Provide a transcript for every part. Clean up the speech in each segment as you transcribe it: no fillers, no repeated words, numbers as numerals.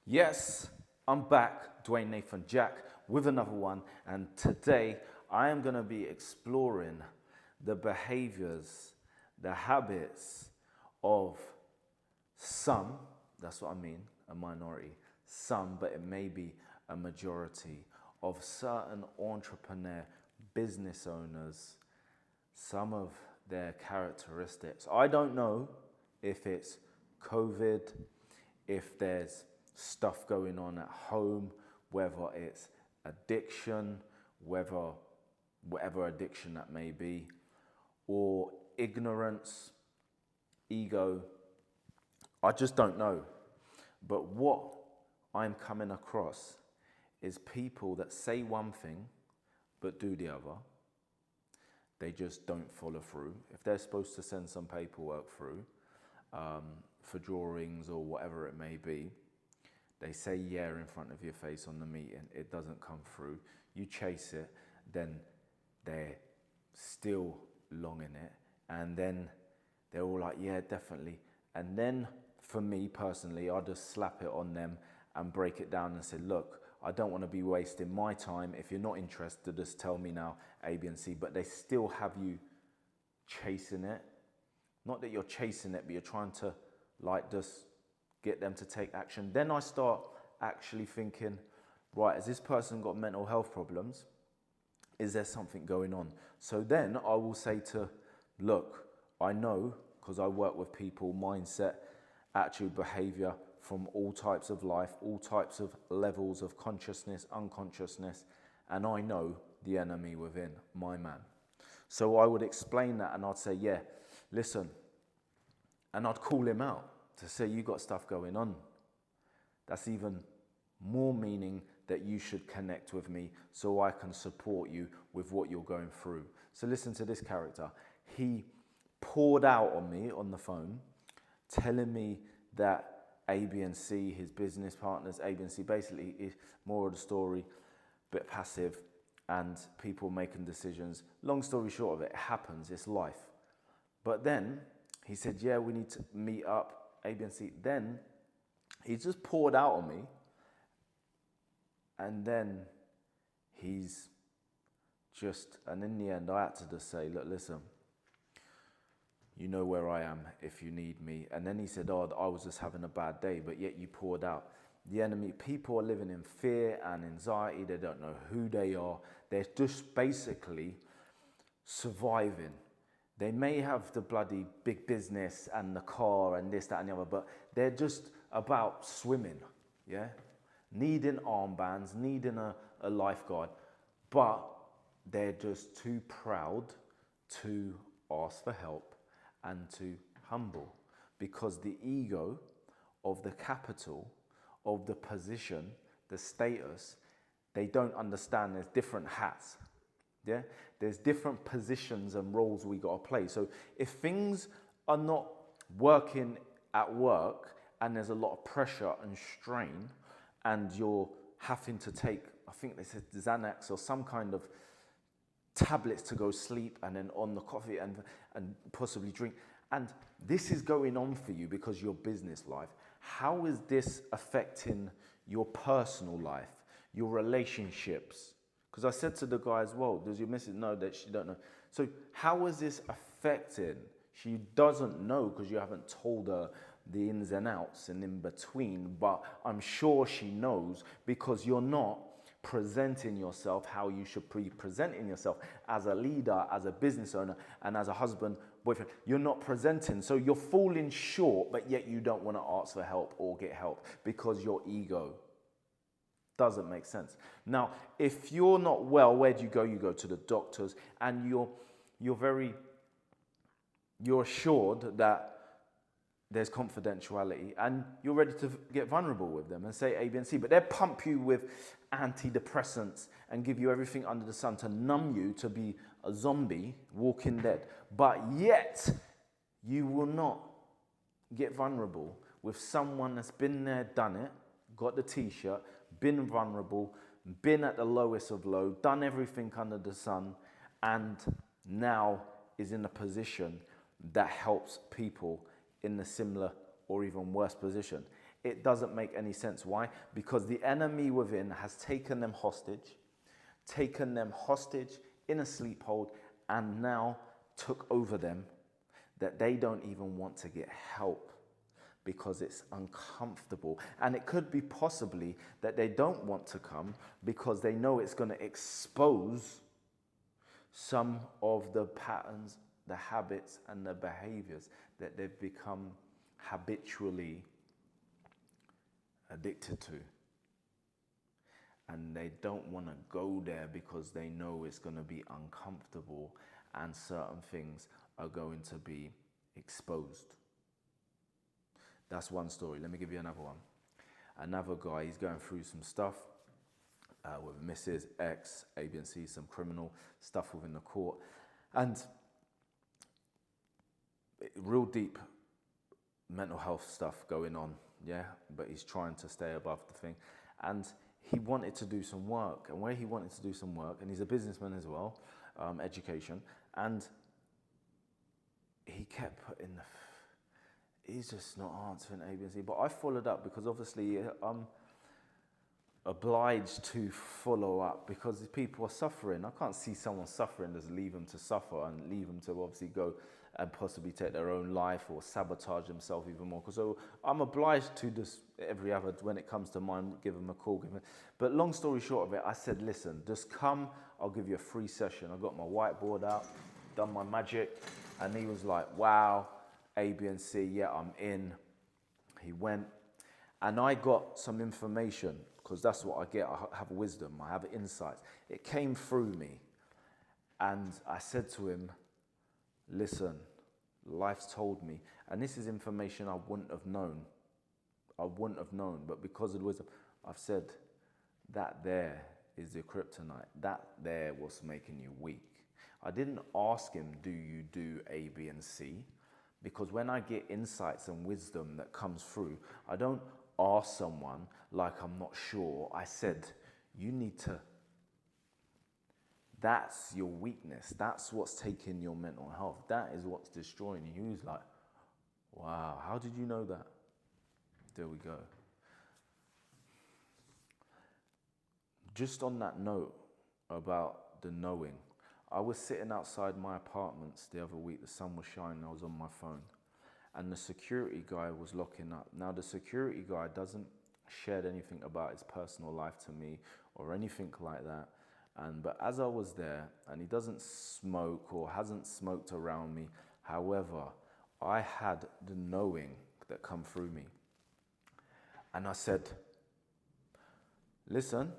Yes, I'm back, Dwayne Nathan Jack, with another one, and today I am going to be exploring the behaviors, the habits of some, that's what I mean, a minority, some, but it may be a majority of certain entrepreneur business owners, some of their characteristics. I don't know if it's COVID, if there's stuff going on at home, whether it's addiction, whether whatever addiction that may be, or ignorance, ego. I just don't know. But what I'm coming across is people that say one thing but do the other. They just don't follow through. If they're supposed to send some paperwork through for drawings or whatever it may be, they say yeah in front of your face on the meeting, it doesn't come through. You chase it, then they're still longing it, and then they're all like, yeah, definitely. And then for me personally, I'll just slap it on them and break it down and say, look, I don't want to be wasting my time. If you're not interested, just tell me now, A, B, and C. But they still have you chasing it. Not that you're chasing it, but you're trying to like just get them to take action. Then I start actually thinking, right, has this person got mental health problems? Is there something going on? So then I will say to, look, I know, because I work with people, mindset, attitude, behavior, from all types of life, all types of levels of consciousness, unconsciousness, and I know the enemy within, my man. So I would explain that and I'd say, yeah, listen, and I'd call him out to say, you got stuff going on. That's even more meaning that you should connect with me so I can support you with what you're going through. So listen to this character. He poured out on me on the phone, telling me that A, B, and C, his business partners, A, B, and C, basically is more of the story, bit passive, and people making decisions. Long story short of it, it happens, it's life. But then he said, yeah, we need to meet up, A, B, and C. Then he just poured out on me, and then he's just, and in the end, I had to just say, look, listen, you know where I am if you need me. And then he said, oh, I was just having a bad day, but yet you poured out. The enemy, people are living in fear and anxiety. They don't know who they are. They're just basically surviving. They may have the bloody big business and the car and this, that, and the other, but they're just about swimming, yeah? Needing armbands, needing a lifeguard, but they're just too proud to ask for help and to humble, because the ego of the capital, of the position, the status, they don't understand there's different hats. Yeah, there's different positions and roles we got to play. So if things are not working at work and there's a lot of pressure and strain, and you're having to take, I think they said Xanax or some kind of tablets to go sleep, and then on the coffee and possibly drink, and this is going on for you because your business life, how is this affecting your personal life, your relationships? Because I said to the guy as well, does your missus know that she don't know? So how is this affecting? She doesn't know because you haven't told her the ins and outs and in between, but I'm sure she knows because you're not presenting yourself how you should be presenting yourself as a leader, as a business owner, and as a husband, boyfriend. You're not presenting, so you're falling short, but yet you don't want to ask for help or get help because your ego doesn't make sense. Now, if you're not well, where do you go? You go to the doctors, and you're assured that there's confidentiality, and you're ready to get vulnerable with them and say A, B, and C. But they'll pump you with antidepressants and give you everything under the sun to numb you to be a zombie, walking dead. But yet, you will not get vulnerable with someone that's been there, done it, got the t-shirt, been vulnerable, been at the lowest of low, done everything under the sun, and now is in a position that helps people in a similar or even worse position. It doesn't make any sense. Why? Because the enemy within has taken them hostage in a sleep hold, and now took over them, that they don't even want to get help because it's uncomfortable. And it could be possibly that they don't want to come because they know it's going to expose some of the patterns, the habits, and the behaviors that they've become habitually addicted to. And they don't want to go there because they know it's going to be uncomfortable and certain things are going to be exposed. That's one story. Let me give you another one. Another guy, he's going through some stuff with Mrs. X, A, B, and C, some criminal stuff within the court. And real deep mental health stuff going on, yeah? But he's trying to stay above the thing. And he wanted to do some work. And where he wanted to do some work, and he's a businessman as well, education, and he kept putting he's just not answering A, B, and C. But I followed up because obviously I'm obliged to follow up because people are suffering. I can't see someone suffering, just leave them to suffer and leave them to obviously go and possibly take their own life or sabotage themselves even more. So I'm obliged to just every other, when it comes to mine, give them a call. But long story short of it, I said, listen, just come, I'll give you a free session. I got my whiteboard out, done my magic, and he was like, wow, A, B, and C, yeah, I'm in. He went, and I got some information, because that's what I get. I have wisdom, I have insights. It came through me, and I said to him, listen, life's told me, and this is information I wouldn't have known. But because of the wisdom, I've said, that there is the kryptonite. That there was making you weak. I didn't ask him, do you do A, B, and C? Because when I get insights and wisdom that comes through, I don't ask someone like I'm not sure. I said, you need to, that's your weakness. That's what's taking your mental health. That is what's destroying you. He was like, wow, how did you know that? There we go. Just on that note about the knowing, I was sitting outside my apartments the other week, the sun was shining, I was on my phone, and the security guy was locking up. Now the security guy doesn't share anything about his personal life to me or anything like that. But as I was there, and he doesn't smoke or hasn't smoked around me, however, I had the knowing that come through me. And I said, listen,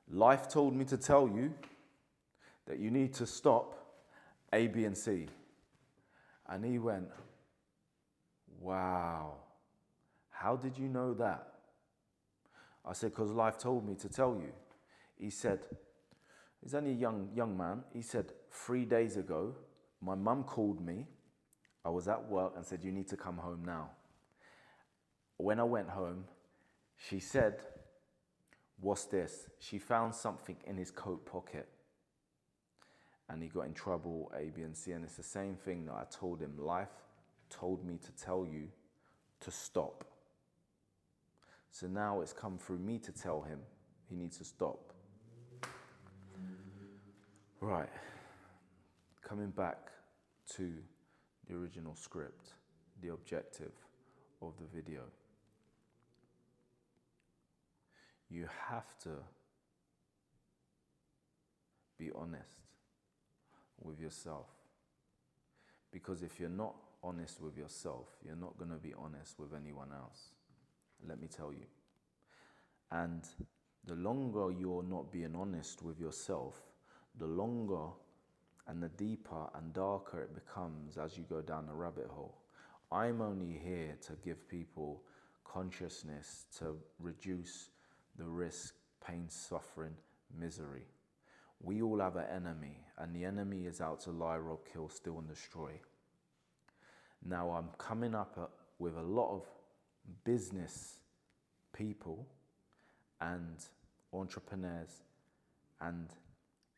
life told me to tell you that you need to stop A, B, and C. And he went, wow, how did you know that? I said, because life told me to tell you. He said, he's only a young man. He said, 3 days ago, my mum called me. I was at work and said, you need to come home now. When I went home, she said, what's this? She found something in his coat pocket. And he got in trouble, A, B, and C. And it's the same thing that I told him. Life told me to tell you to stop. So now it's come through me to tell him he needs to stop. Right. Coming back to the original script, the objective of the video. You have to be honest with yourself. Because if you're not honest with yourself, you're not going to be honest with anyone else. Let me tell you. And the longer you're not being honest with yourself, the longer and the deeper and darker it becomes as you go down the rabbit hole. I'm only here to give people consciousness to reduce the risk, pain, suffering, misery. We all have an enemy, and the enemy is out to lie, rob, kill, steal, and destroy. Now, I'm coming up with a lot of business people and entrepreneurs, and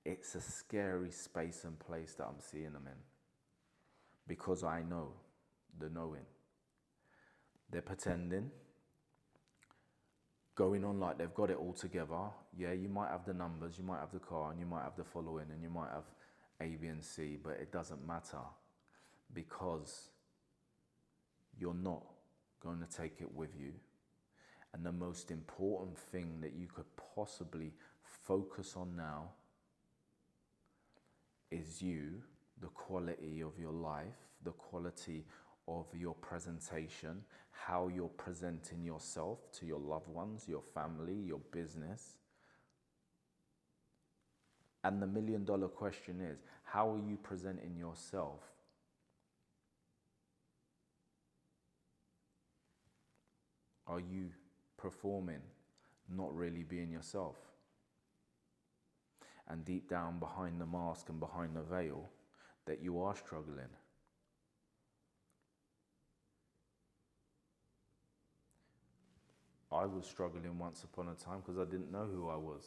it's a scary space and place that I'm seeing them in, because I know the knowing. They're pretending, going on like they've got it all together. Yeah, you might have the numbers, you might have the car, and you might have the following, and you might have A, B, and C, but it doesn't matter because you're not going to take it with you. And the most important thing that you could possibly focus on now is you, the quality of your life, the quality of your presentation, how you're presenting yourself to your loved ones, your family, your business. And the $1 million question is, how are you presenting yourself? Are you performing, not really being yourself? And deep down behind the mask and behind the veil, that you are struggling. I was struggling once upon a time because I didn't know who I was.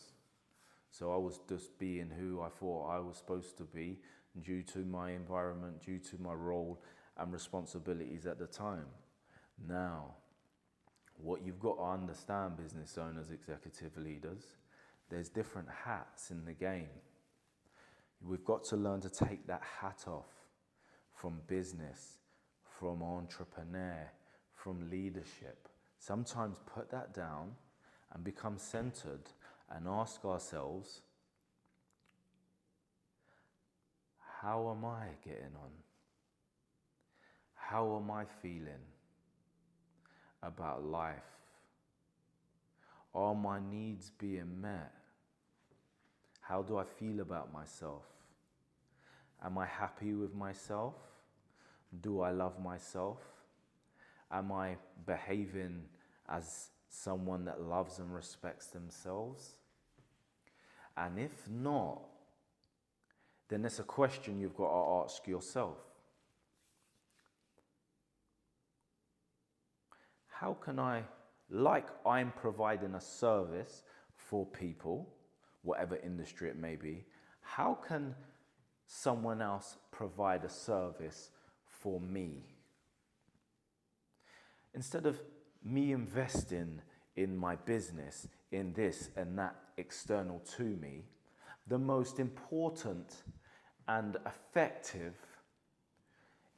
So I was just being who I thought I was supposed to be due to my environment, due to my role and responsibilities at the time. Now, what you've got to understand, business owners, executive leaders, there's different hats in the game. We've got to learn to take that hat off from business, from entrepreneur, from leadership. Sometimes put that down and become centered and ask ourselves, how am I getting on? How am I feeling about life? Are my needs being met? How do I feel about myself? Am I happy with myself? Do I love myself? Am I behaving as someone that loves and respects themselves? And if not, then there's a question you've got to ask yourself. How can I, like I'm providing a service for people, whatever industry it may be, how can someone else provide a service for me? Instead of me investing in my business, in this and that external to me, the most important and effective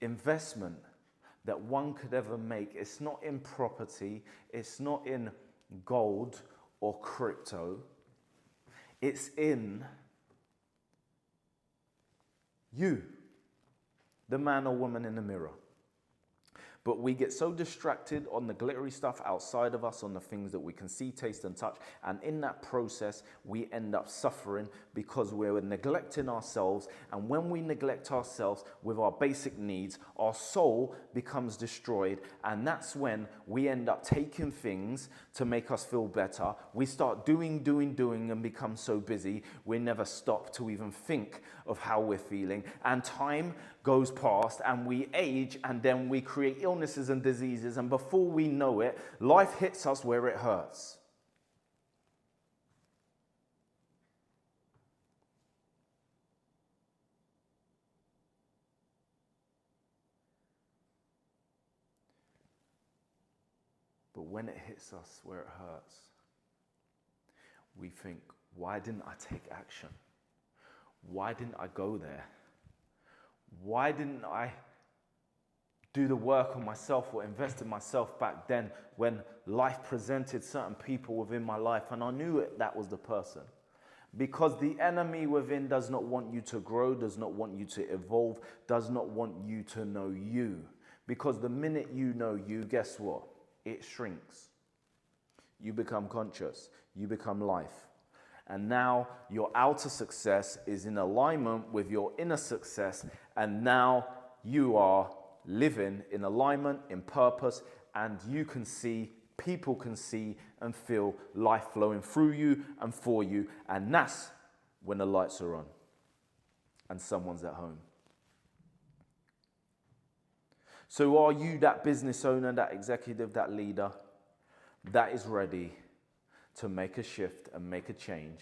investment that one could ever make, it's not in property, it's not in gold or crypto, it's in you, the man or woman in the mirror. But we get so distracted on the glittery stuff outside of us, on the things that we can see, taste, and touch. And in that process, we end up suffering because we're neglecting ourselves. And when we neglect ourselves with our basic needs, our soul becomes destroyed. And that's when we end up taking things to make us feel better. We start doing, and become so busy, we never stop to even think of how we're feeling. And time goes past and we age, and then we create illnesses and diseases, and before we know it, life hits us where it hurts. But when it hits us where it hurts, we think, why didn't I take action? Why didn't I go there? Why didn't I do the work on myself or invest in myself back then when life presented certain people within my life and I knew that was the person? Because the enemy within does not want you to grow, does not want you to evolve, does not want you to know you. Because the minute you know you, guess what? It shrinks. You become conscious. You become life. And now your outer success is in alignment with your inner success. And now you are living in alignment, in purpose, and you can see, people can see and feel life flowing through you and for you. And that's when the lights are on and someone's at home. So are you that business owner, that executive, that leader that is ready to make a shift and make a change?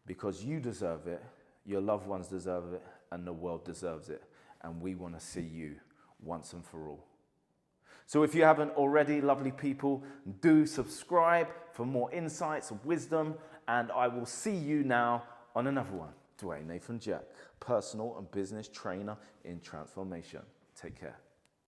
Because you deserve it, your loved ones deserve it, and the world deserves it. And we want to see you once and for all. So if you haven't already, lovely people, do subscribe for more insights and wisdom, and I will see you now on another one. Dwayne Nathan Jack, personal and business trainer in transformation. Take care.